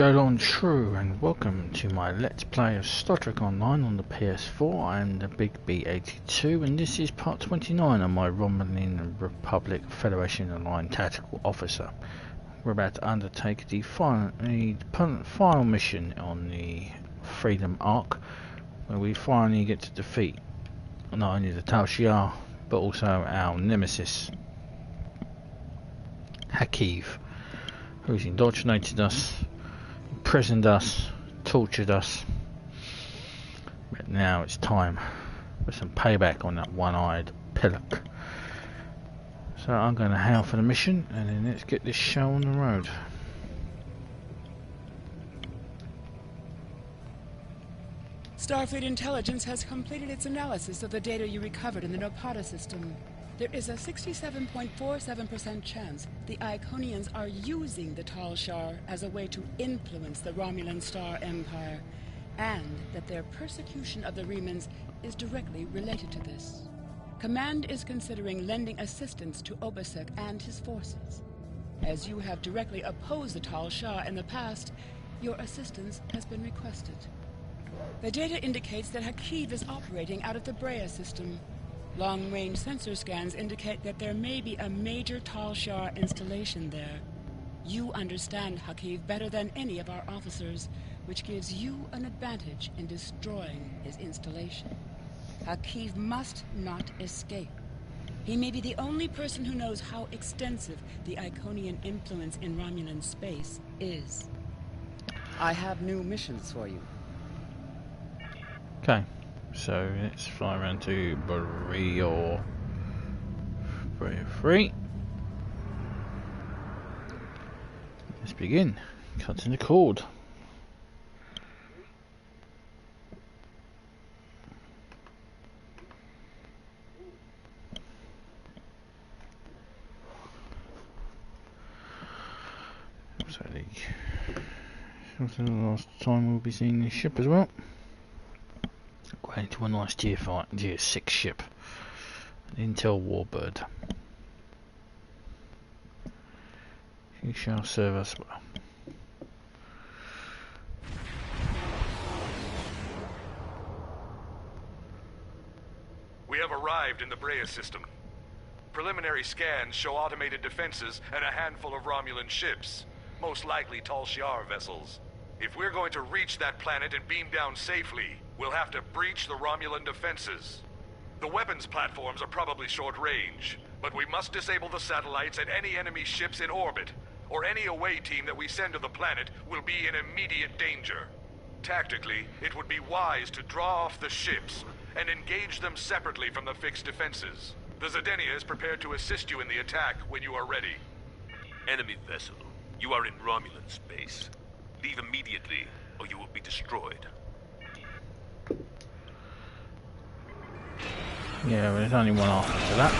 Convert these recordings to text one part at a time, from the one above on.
Jolon True, and welcome to my Let's Play of Star Trek Online on the PS4. I'm the Big B82, and this is part 29 of my Romulan Republic Federation Aligned Tactical Officer. We're about to undertake the final mission on the Freedom Arc, where we finally get to defeat not only the Tal Shiar, but also our Nemesis, Hakeev, who's indoctrinated us, imprisoned us, tortured us, but now it's time for some payback on that one-eyed pillock. So I'm going to hail for the mission, and then let's get this show on the road. Starfleet Intelligence has completed its analysis of the data you recovered in the Nopata system. There is a 67.47% chance the Iconians are using the Tal Shiar as a way to influence the Romulan Star Empire, and that their persecution of the Remans is directly related to this. Command is considering lending assistance to Obasek and his forces. As you have directly opposed the Tal Shiar in the past, your assistance has been requested. The data indicates that Hakeev is operating out of the Brea system. Long-range sensor scans indicate that there may be a major Tal Shiar installation there. You understand Hakeev better than any of our officers, which gives you an advantage in destroying his installation. Hakeev must not escape. He may be the only person who knows how extensive the Iconian influence in Romulan space is. I have new missions for you. Okay, so let's fly around to Brea 3. Let's begin. Cutting the cord. So the last time we'll be seeing this ship as well. Going to a nice tier 6 ship, an Intel Warbird. He shall serve us well. We have arrived in the Brea system. Preliminary scans show automated defenses and a handful of Romulan ships, most likely Tal Shiar vessels. If we're going to reach that planet and beam down safely, we'll have to breach the Romulan defenses. The weapons platforms are probably short range, but we must disable the satellites and any enemy ships in orbit, or any away team that we send to the planet will be in immediate danger. Tactically, it would be wise to draw off the ships and engage them separately from the fixed defenses. The Zedenia is prepared to assist you in the attack when you are ready. Enemy vessel, you are in Romulan space. Leave immediately, or you will be destroyed. Yeah, but there's only one answer to that.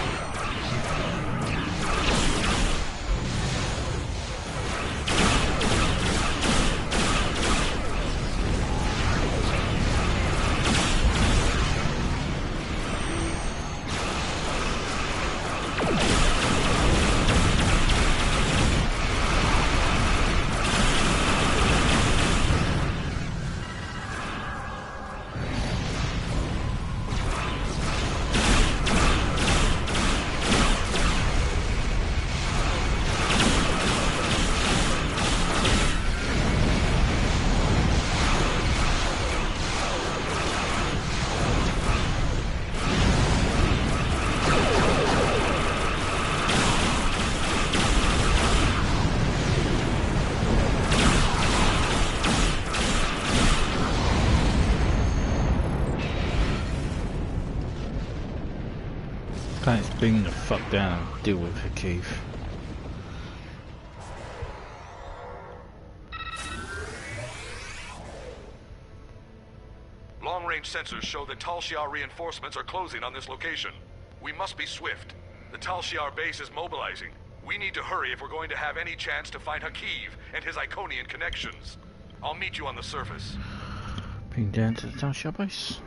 Let's bring the fuck down and deal with Hakeev. Long-range sensors show that Tal Shiar reinforcements are closing on this location. We must be swift. The Tal Shiar base is mobilizing. We need to hurry if we're going to have any chance to find Hakeev and his Iconian connections. I'll meet you on the surface. Bring down to the Tal Shiar base.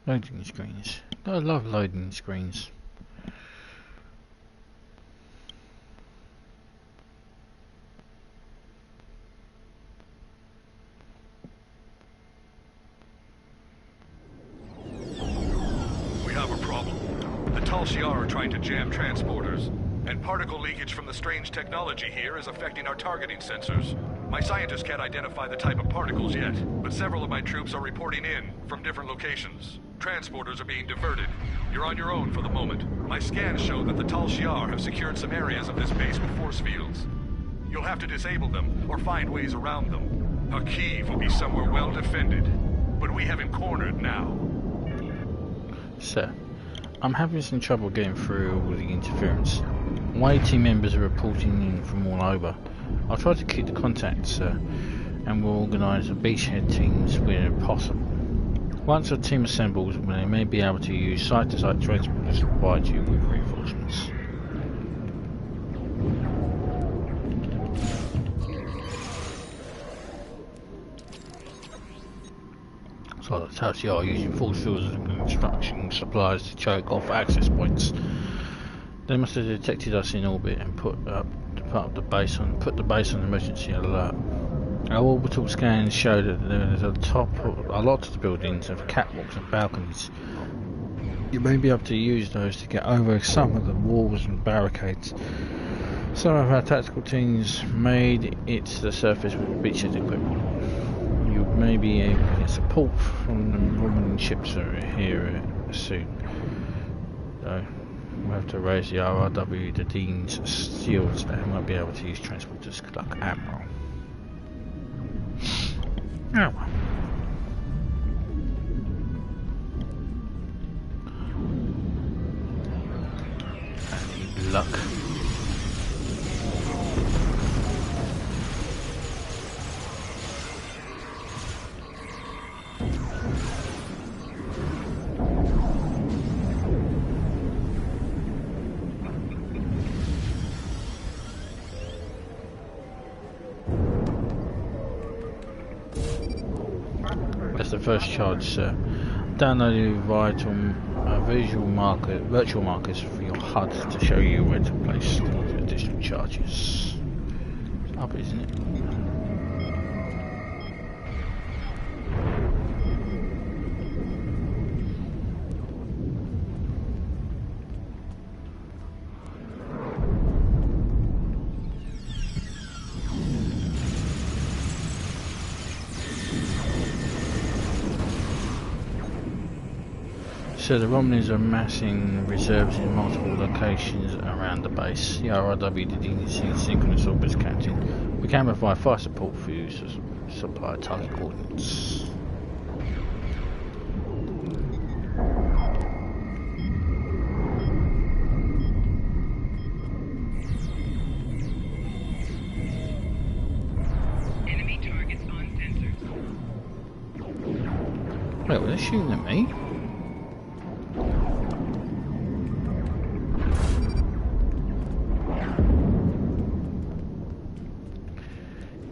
Loading screens. I love loading screens. We have a problem. The Tal Shiar are trying to jam transporters, and particle leakage from the strange technology here is affecting our targeting sensors. My scientists can't identify the type of particles yet, but several of my troops are reporting in from different locations. Transporters are being diverted. You're on your own for the moment. My scans show that the Tal Shiar have secured some areas of this base with force fields. You'll have to disable them, or find ways around them. Hakeev will be somewhere well defended, but we have him cornered now. Sir, I'm having some trouble getting through all the interference. My team members are reporting in from all over. I'll try to keep the contact, sir, and we'll organise beachhead teams where possible. Once a team assembles, they may be able to use site-to-site transporters to provide you with reinforcements. So the Tal Shiar are using force fields and construction supplies to choke off access points. They must have detected us in orbit and put the base on emergency alert. Our orbital scans show that there is a lot of the buildings have catwalks and balconies. You may be able to use those to get over some of the walls and barricades. Some of our tactical teams made it to the surface with beachhead equipment. You may be able to get support from the Romulan ships here soon. Though we'll have to raise the RRW to Dean's shields and won't be able to use transporters like Admiral. Oh well. Any luck? That's the first charge, sir. Download virtual markers for your HUD to show you where to place the additional charges. It's up, isn't it? So the Romulans are amassing reserves in multiple locations around the base. The RRW did synchronous orbits captain. We can provide fire support for you to supply target coordinates. Enemy targets on sensors. Wait, were they shooting at me?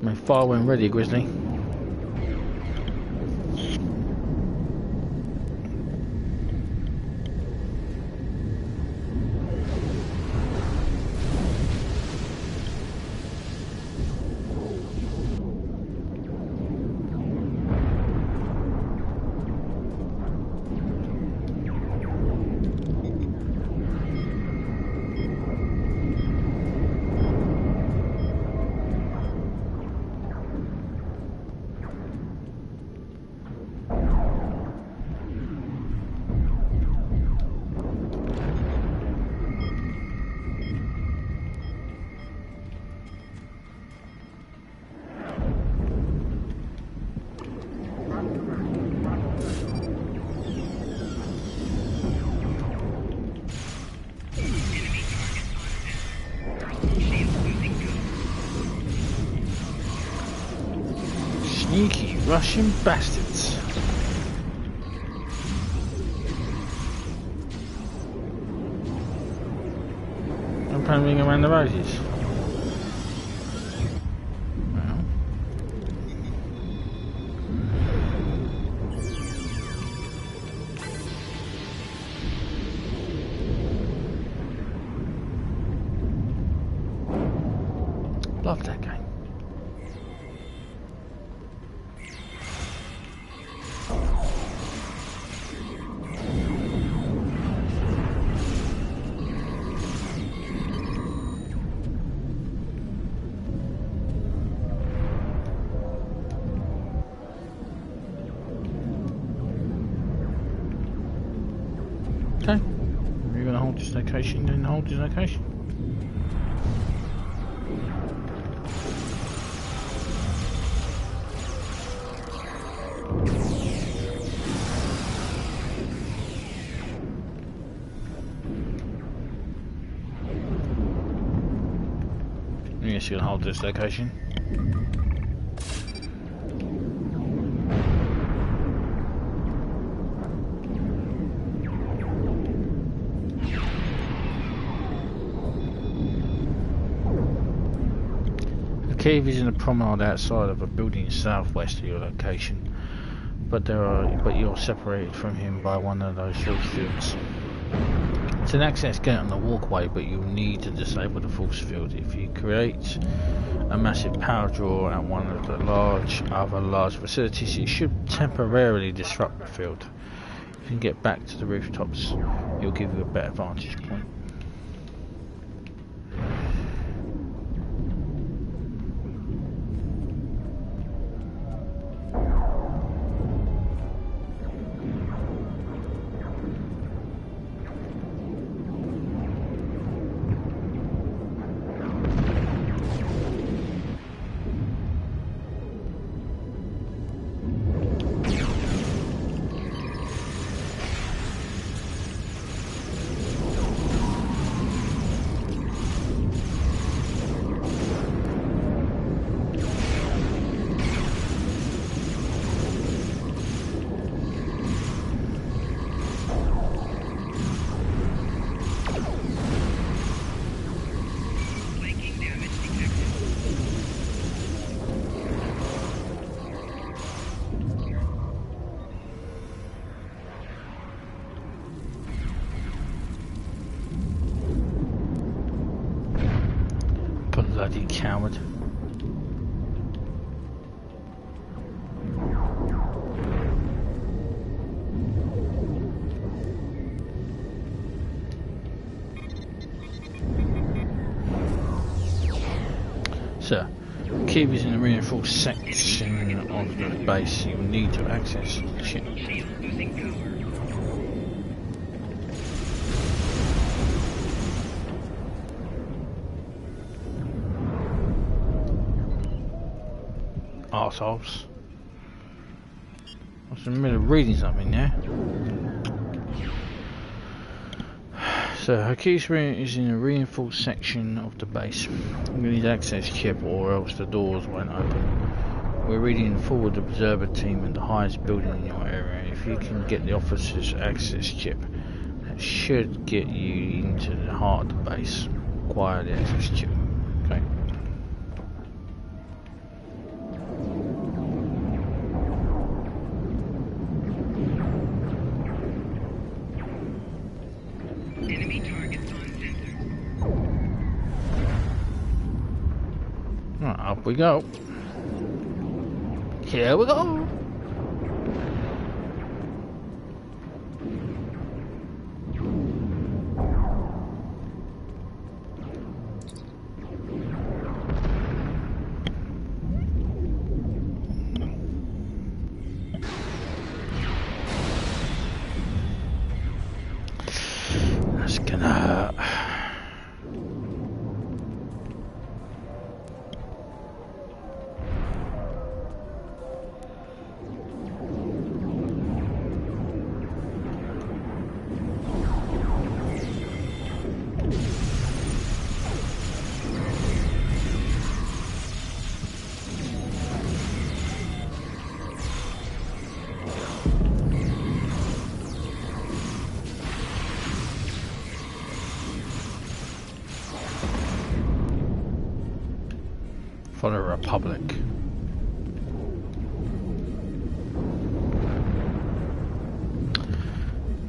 My fire when ready, Grizzly. Sneaky Russian bastards. I'm playing around the roses. Well. Okay. If you're going to hold this location, then hold this location. Yes, you're going to hold this location. Hakeev is in a promenade outside of a building southwest of your location, but you're separated from him by one of those force fields. It's an access gate on the walkway, but you'll need to disable the force field. If you create a massive power draw at one of the other large facilities, it should temporarily disrupt the field. If you can get back to the rooftops, it'll give you a better vantage point. Bloody coward. Sir, Hakeev is in a reinforced section of the base. You will need to access the ship. Arseholes. I was in the middle of reading something there. So Hakeev is in a reinforced section of the base. I'm going to need access chip or else the doors won't open. We're reading forward observer team in the highest building in your area. If you can get the officer's access chip, that should get you into the heart of the base. Acquire the access chip. Okay. Up we go. Here we go. That's gonna hurt. For the Republic.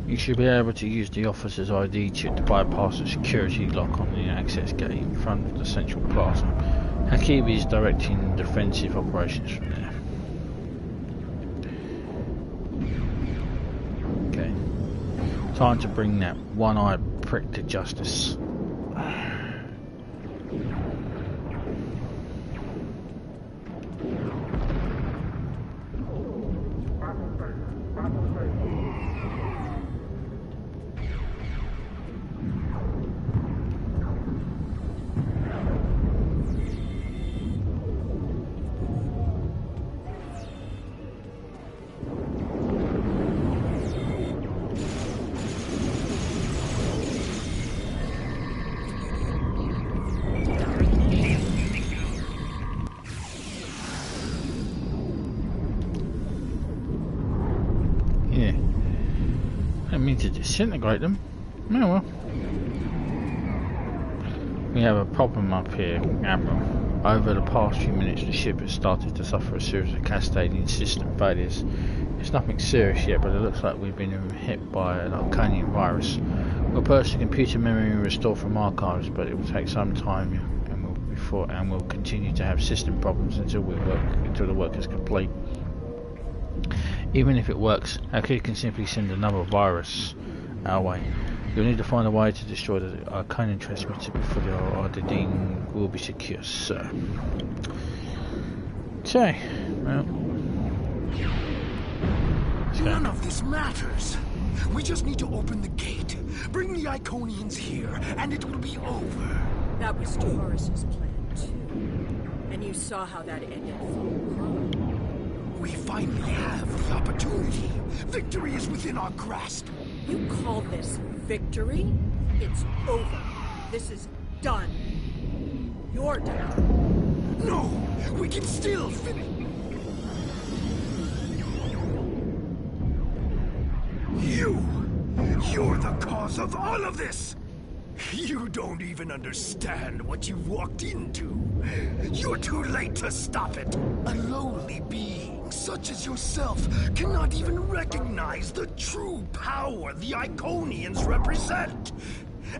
You should be able to use the officer's ID chip to bypass the security lock on the access gate in front of the central plaza. Hakeev is directing defensive operations from there. Okay. Time to bring that one-eyed prick to justice. Didn't mean to disintegrate them. Oh well. We have a problem up here, Admiral. Over the past few minutes, the ship has started to suffer a series of cascading system failures. It's nothing serious yet, but it looks like we've been hit by an Arcanian virus. We'll purge the computer memory and restore from archives, but it will take some time, and we'll continue to have system problems until the work is complete. Even if it works, Hakeev can simply send another virus our way. You'll need to find a way to destroy the Arcanian transmitter before the Ardadine will be secure, sir. Okay, well. None of this matters. We just need to open the gate, bring the Iconians here, and it will be over. That was Taurus's plan, too. And you saw how that ended for We finally have the opportunity. Victory is within our grasp. You call this victory? It's over. This is done. You're done. No, we can still finish. You're the cause of all of this! You don't even understand what you walked into. You're too late to stop it. A lowly being such as yourself cannot even recognize the true power the Iconians represent.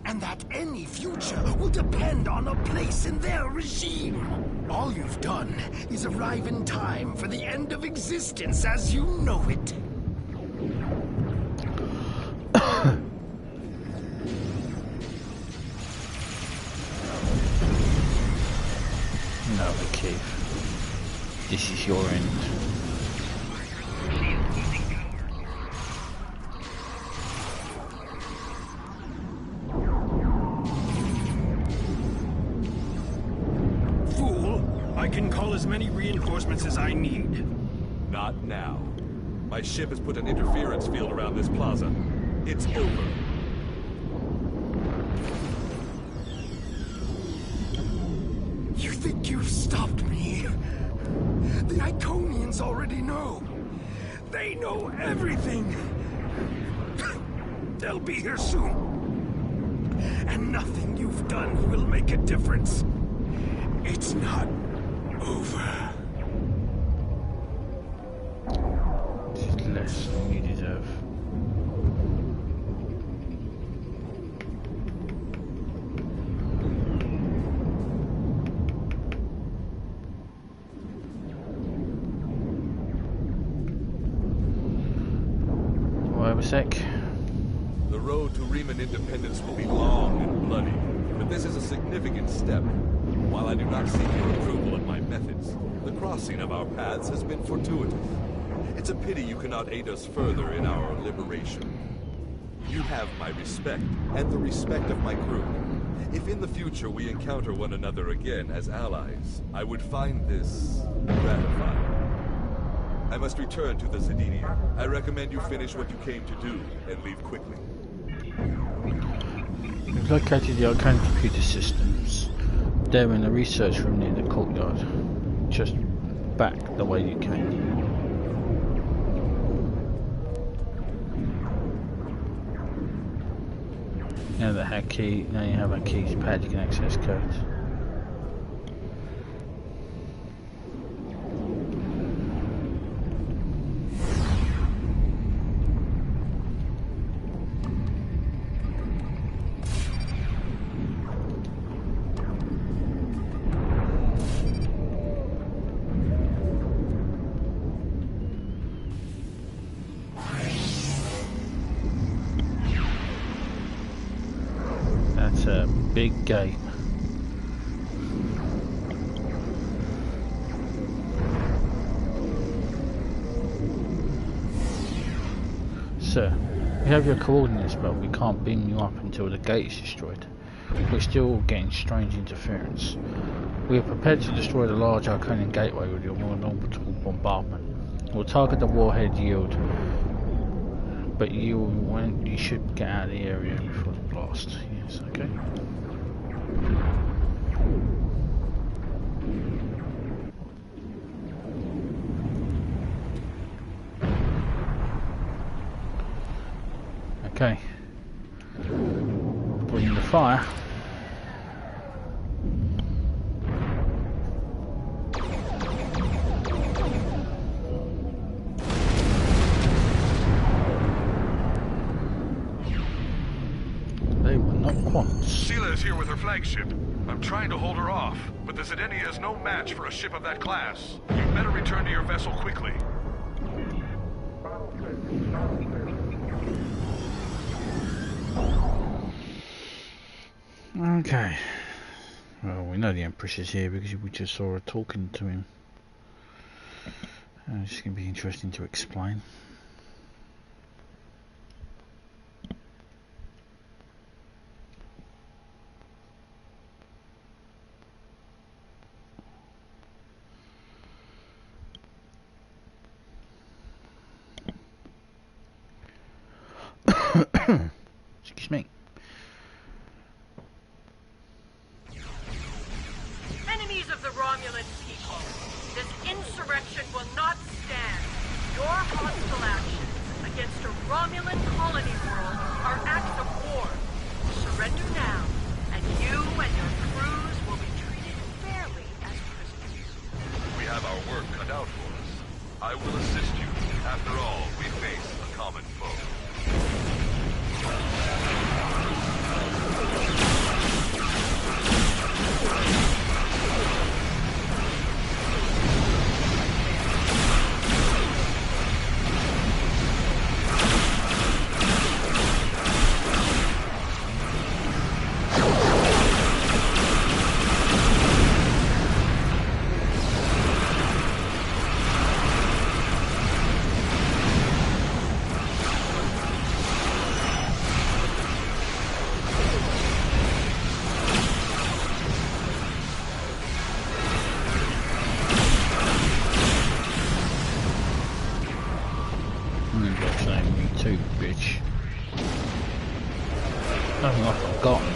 And that any future will depend on a place in their regime. All you've done is arrive in time for the end of existence as you know it. No, Hakeev. This is your end. Fool! I can call as many reinforcements as I need. Not now. My ship has put an interference field around this plaza. It's over. You think you've stopped me? The Iconians already know. They know everything. They'll be here soon. And nothing you've done will make a difference. It's not over. This is less than you deserve. Wait a sec. The road to Riemann independence will be long and bloody, but this is a significant step. While I do not seek your approval of my methods, the crossing of our paths has been fortuitous. It's a pity you cannot aid us further in our liberation. You have my respect, and the respect of my crew. If in the future we encounter one another again as allies, I would find this gratifying. I must return to the Zedinia. I recommend you finish what you came to do and leave quickly. We've located the Arcane computer systems. They're in the research room near the courtyard. Just back the way you came. Now you have Hakeev's pad, you can access codes. That's a big gate. Sir, we have your coordinates, but we can't beam you up until the gate is destroyed. We're still getting strange interference. We are prepared to destroy the large Arcanian gateway with your orbital bombardment. We'll target the warhead yield, but you should get out of the area before the blast. Yes, okay. Okay. Bring the fire. They were not quants. Sheila is here with her flagship. I'm trying to hold her off, but the Zedenia is no match for a ship of that class. You better return to your vessel quickly. Okay. Well, we know the Empress is here because we just saw her talking to him. It's going to be interesting to explain. Excuse me. Enemies of the Romulan people, this insurrection will not stand. Your hostile actions against a Romulan colony world are acts of war. Surrender now, and you and your crews will be treated fairly as prisoners. We have our work cut out for us. I will assist you. After all, we face a common foe. Too, bitch. Nothing I've forgotten.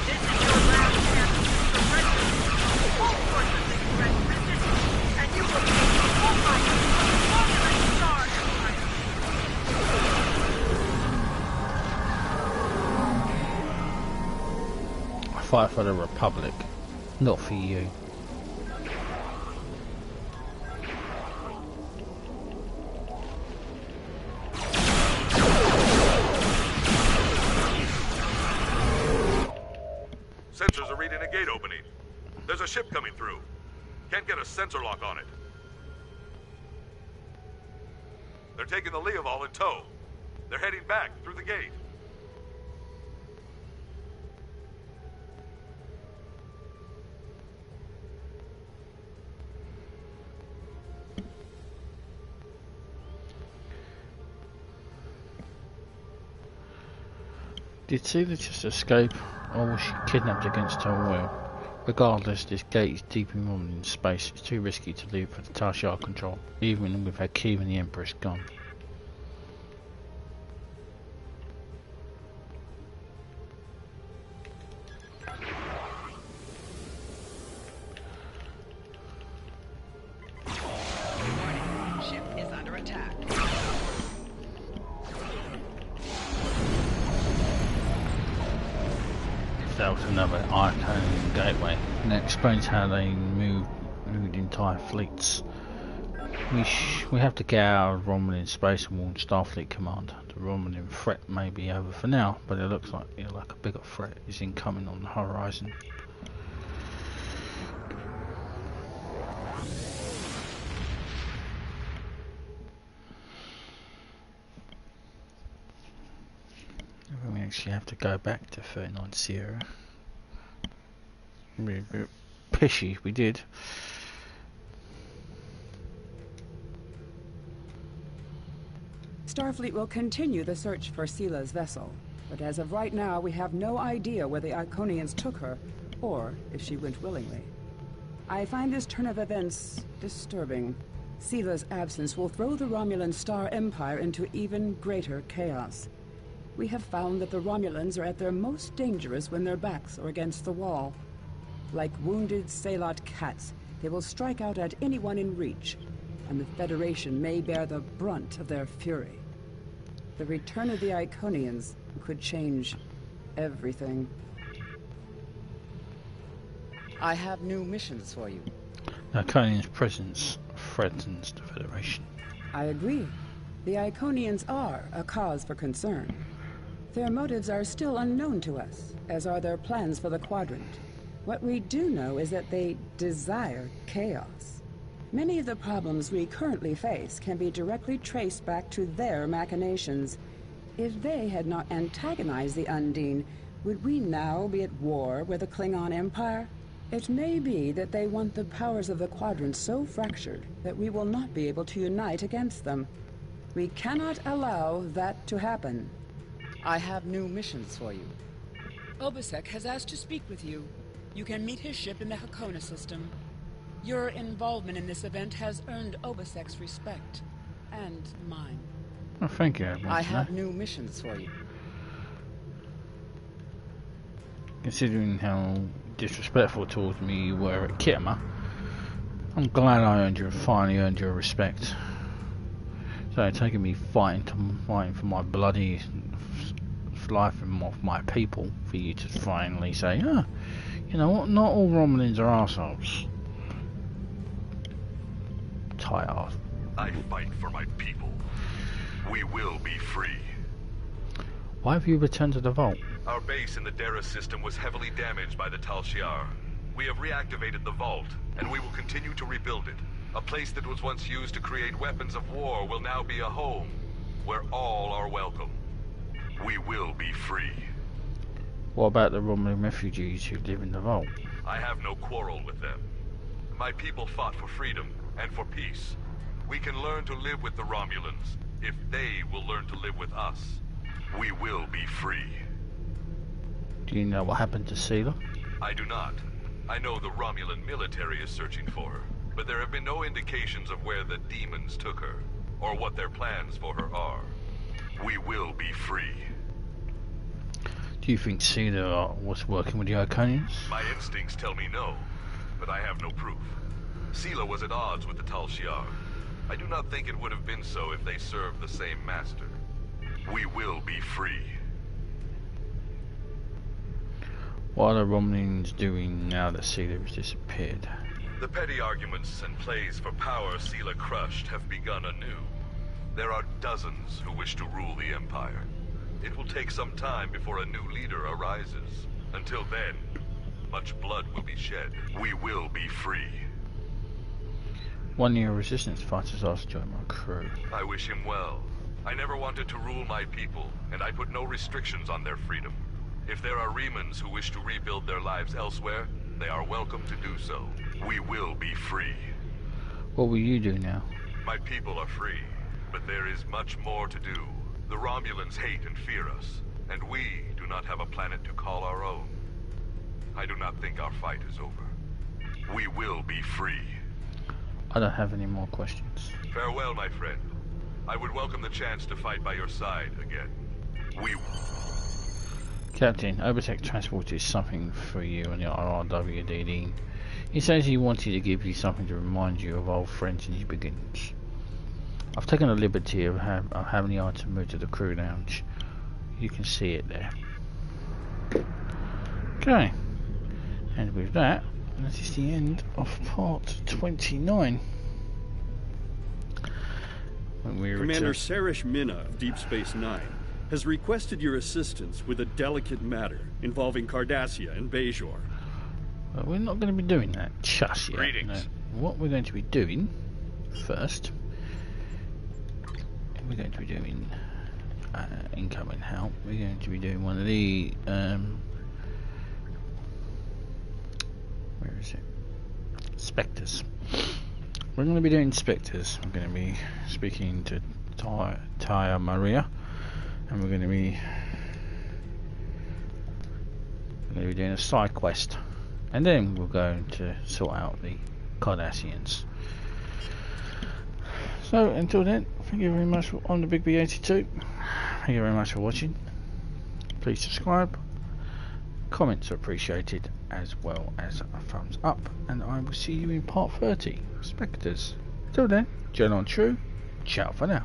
This is your last chance to surrender. All forces express resistance, and you will take the full life of the Romulan Star Empire. Fight for the Republic, not for you. Sensors are reading a gate opening. There's a ship coming through. Can't get a sensor lock on it. They're taking the Leoval in tow. They're heading back through the gate. Did Sheila just escape, or was she kidnapped against her will? Regardless, this gate is deep in Romulan space. It's too risky to leave for the Tal Shiar control, even with Hakeev and the Empress gone. Ship is under attack. That was another Arcane gateway, and that explains how they moved entire fleets. We have to get out of Romulan space and warn Starfleet Command. The Romulan threat may be over for now, but it looks like a bigger threat is incoming on the horizon. We actually have to go back to 39 Sierra. Really a bit pishy if we did. Starfleet will continue the search for Sela's vessel, but as of right now, we have no idea where the Iconians took her, or if she went willingly. I find this turn of events disturbing. Sela's absence will throw the Romulan Star Empire into even greater chaos. We have found that the Romulans are at their most dangerous when their backs are against the wall. Like wounded Salot cats, they will strike out at anyone in reach, and the Federation may bear the brunt of their fury. The return of the Iconians could change everything. I have new missions for you. The Iconian's presence threatens the Federation. I agree. The Iconians are a cause for concern. Their motives are still unknown to us, as are their plans for the Quadrant. What we do know is that they desire chaos. Many of the problems we currently face can be directly traced back to their machinations. If they had not antagonized the Undine, would we now be at war with the Klingon Empire? It may be that they want the powers of the Quadrant so fractured that we will not be able to unite against them. We cannot allow that to happen. I have new missions for you. Obasek has asked to speak with you. You can meet his ship in the Hakona system. Your involvement in this event has earned Obasek's respect. And mine. Oh, thank you. I have new missions for you. Considering how disrespectful towards me you were at Kitama, I'm glad I finally earned your respect. So it's taken me fighting for my bloody life and my people for you to finally say, you know what, not all Romulans are arseholes. Tired. I fight for my people. We will be free. Why have you returned to the vault? Our base in the Dera system was heavily damaged by the Tal Shiar. We have reactivated the vault, and we will continue to rebuild it. A place that was once used to create weapons of war will now be a home, where all are welcome. We will be free. What about the Romulan refugees who live in the vault? I have no quarrel with them. My people fought for freedom and for peace. We can learn to live with the Romulans, if they will learn to live with us. We will be free. Do you know what happened to Sela? I do not. I know the Romulan military is searching for her, but there have been no indications of where the demons took her, or what their plans for her are. We will be free. Do you think Sela was working with the Iconians? My instincts tell me no, but I have no proof. Sela was at odds with the Tal Shiar. I do not think it would have been so if they served the same master. We will be free. What are the Romulans doing now that Sela has disappeared? The petty arguments and plays for power Sela crushed have begun anew. There are dozens who wish to rule the Empire. It will take some time before a new leader arises. Until then, much blood will be shed. We will be free. One of your resistance fighters asked to join my crew. I wish him well. I never wanted to rule my people, and I put no restrictions on their freedom. If there are Remans who wish to rebuild their lives elsewhere, they are welcome to do so. We will be free. What will you do now? My people are free, but there is much more to do. The Romulans hate and fear us, and we do not have a planet to call our own. I do not think our fight is over. We will be free. I don't have any more questions. Farewell, my friend. I would welcome the chance to fight by your side again. Captain, Obasek transported something for you on the RRWDD. He says he wanted to give you something to remind you of old friends in his beginnings. I've taken the liberty of having the item moved to the crew lounge. You can see it there. Okay. And with that, that is the end of part 29. Commander Sarish Minna of Deep Space Nine has requested your assistance with a delicate matter involving Cardassia and Bajor. Well, we're not going to be doing that just yet. Greetings. No. What we're going to be doing first, we're going to be doing incoming help. We're going to be doing one of the where is it? Spectres. We're going to be doing Spectres. I'm going to be speaking to Taya Maria, and we're going to be doing a side quest, and then we're going to sort out the Cardassians. So until then, thank you very much. I'm the Big B82. Thank you very much for watching. Please subscribe, comments are appreciated, as well as a thumbs up, and I will see you in part 30, Spectres. Till then, Gen on True, ciao for now.